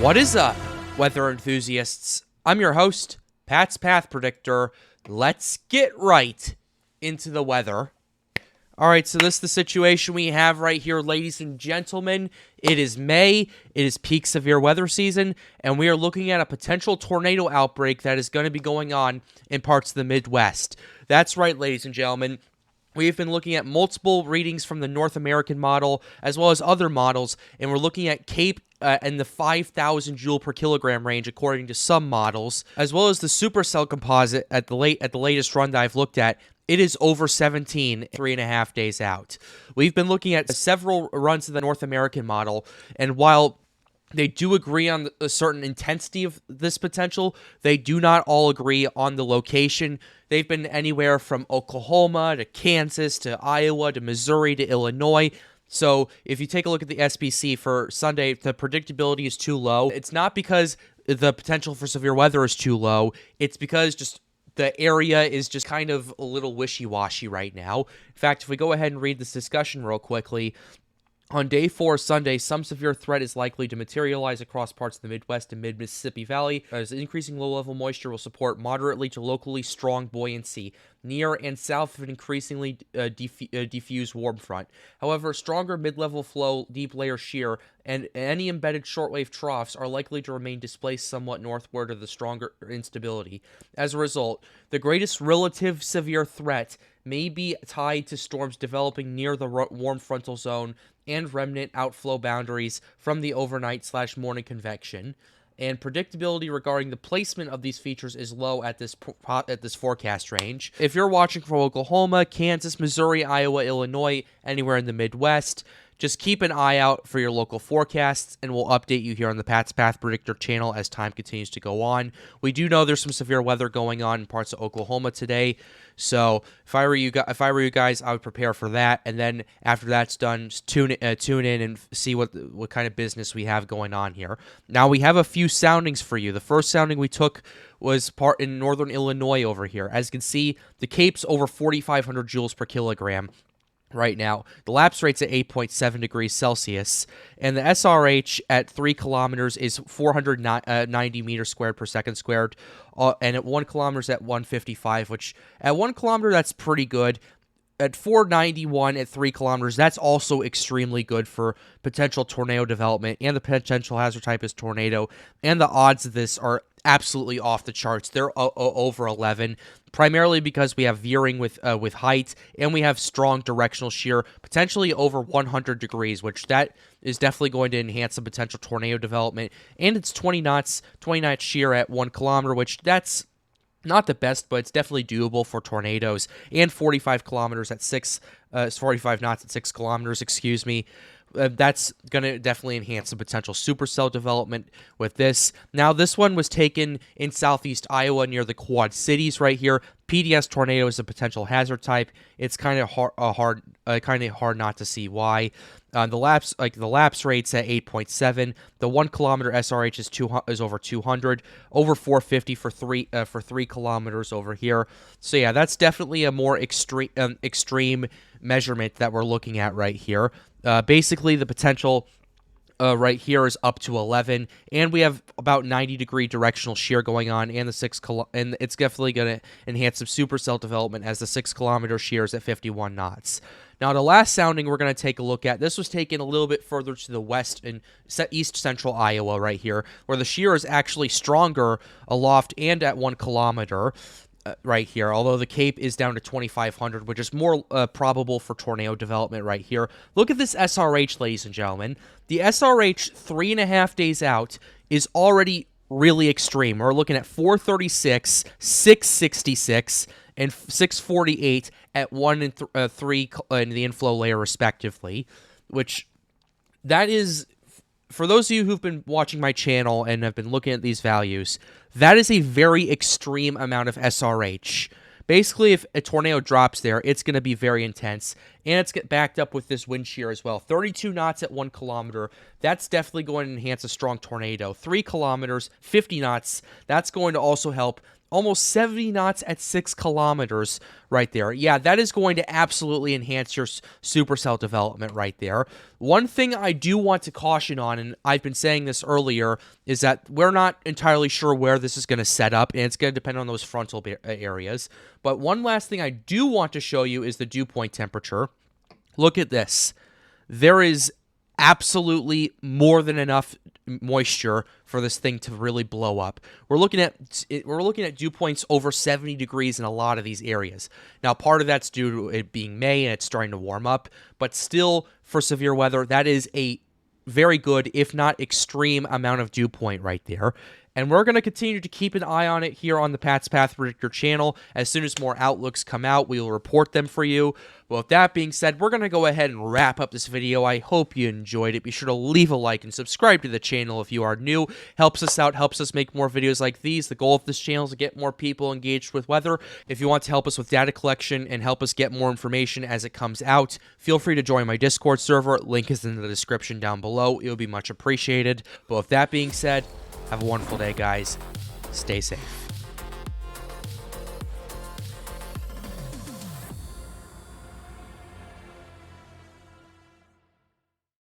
What is up, weather enthusiasts? I'm your host, Pat's Path Predictor. Let's get right into the weather. Alright, so this is the situation we have right here, ladies and gentlemen. It is May, it is peak severe weather season, and we are looking at a potential tornado outbreak that is going to be going on in parts of the Midwest. That's right, ladies and gentlemen. We've been looking at multiple readings from the North American model, as well as other models, and we're looking at Cape in the 5,000 joule per kilogram range, according to some models, as well as the supercell composite at the latest run that I've looked at. It is over 17, 3.5 days out. We've been looking at several runs of the North American model, and while they do agree on a certain intensity of this potential, they do not all agree on the location. They've been anywhere from Oklahoma to Kansas to Iowa to Missouri to Illinois. So if you take a look at the SPC for Sunday, the predictability is too low. It's not because the potential for severe weather is too low. It's because just the area is just kind of a little wishy-washy right now. In fact, if we go ahead and read this discussion real quickly, on day 4, Sunday, some severe threat is likely to materialize across parts of the Midwest and mid-Mississippi Valley, as increasing low-level moisture will support moderately to locally strong buoyancy near and south of an increasingly diffuse warm front. However, stronger mid-level flow, deep layer shear, and any embedded shortwave troughs are likely to remain displaced somewhat northward of the stronger instability. As a result, the greatest relative severe threat may be tied to storms developing near the warm frontal zone and remnant outflow boundaries from the overnight/morning convection, and predictability regarding the placement of these features is low at this forecast range. If you're watching from Oklahoma, Kansas, Missouri, Iowa, Illinois, anywhere in the Midwest, just keep an eye out for your local forecasts, and we'll update you here on the Pat's Path Predictor channel as time continues to go on. We do know there's some severe weather going on in parts of Oklahoma today, so if I were you guys, I would prepare for that, and then after that's done, just tune in and see what kind of business we have going on here. Now, we have a few soundings for you. The first sounding we took was part in northern Illinois over here. As you can see, the Cape's over 4,500 joules per kilogram right now. The lapse rate's at 8.7 degrees Celsius, and the SRH at 3 kilometers is 490 meters squared per second squared, and at 1 kilometer is at 155, which at 1 kilometer, that's pretty good. At 491 at 3 kilometers, that's also extremely good for potential tornado development, and the potential hazard type is tornado, and the odds of this are absolutely off the charts. They're over 11, primarily because we have veering with height, and we have strong directional shear, potentially over 100 degrees, which that is definitely going to enhance some potential tornado development. And it's 20 knots shear at 1 kilometer, which that's not the best, but it's definitely doable for tornadoes. And 45 kilometers at 45 knots at 6 kilometers, excuse me. That's going to definitely enhance the potential supercell development with this. Now, this one was taken in southeast Iowa near the Quad Cities right here. PDS tornado is a potential hazard type. It's kind of hard not to see why. The lapse rate's at 8.7. The 1 kilometer SRH is over 200, over 450 for 3 kilometers over here. So yeah, that's definitely a more extreme measurement that we're looking at right here. Basically, the potential right here is up to 11, and we have about 90-degree directional shear going on, and and it's definitely going to enhance some supercell development as the 6-kilometer shear is at 51 knots. Now, the last sounding we're going to take a look at, this was taken a little bit further to the west in east central Iowa right here, where the shear is actually stronger aloft and at 1 kilometer. Right here, although the Cape is down to 2,500, which is more probable for tornado development right here. Look at this SRH, ladies and gentlemen. The SRH 3.5 days out is already really extreme. We're looking at 436, 666, and 648 at 1 and 3 in the inflow layer respectively, which that is, for those of you who've been watching my channel and have been looking at these values, that is a very extreme amount of SRH. Basically, if a tornado drops there, it's going to be very intense. and it's get backed up with this wind shear as well. 32 knots at 1 kilometer. That's definitely going to enhance a strong tornado. 3 kilometers, 50 knots. That's going to also help. Almost 70 knots at 6 kilometers right there. Yeah, that is going to absolutely enhance your supercell development right there. One thing I do want to caution on, and I've been saying this earlier, is that we're not entirely sure where this is going to set up, and it's going to depend on those frontal areas. But one last thing I do want to show you is the dew point temperature. Look at this. There is absolutely more than enough moisture for this thing to really blow up. We're looking at dew points over 70 degrees in a lot of these areas. Now, part of that's due to it being May and it's starting to warm up, but still, for severe weather, that is a very good, if not extreme, amount of dew point right there. And we're going to continue to keep an eye on it here on the Pat's Path Predictor channel. As soon as more outlooks come out, we will report them for you. But with that being said, we're going to go ahead and wrap up this video. I hope you enjoyed it. Be sure to leave a like and subscribe to the channel if you are new. Helps us out, helps us make more videos like these. The goal of this channel is to get more people engaged with weather. If you want to help us with data collection and help us get more information as it comes out, feel free to join my Discord server. Link is in the description down below. It would be much appreciated. But with that being said, have a wonderful day, guys. Stay safe.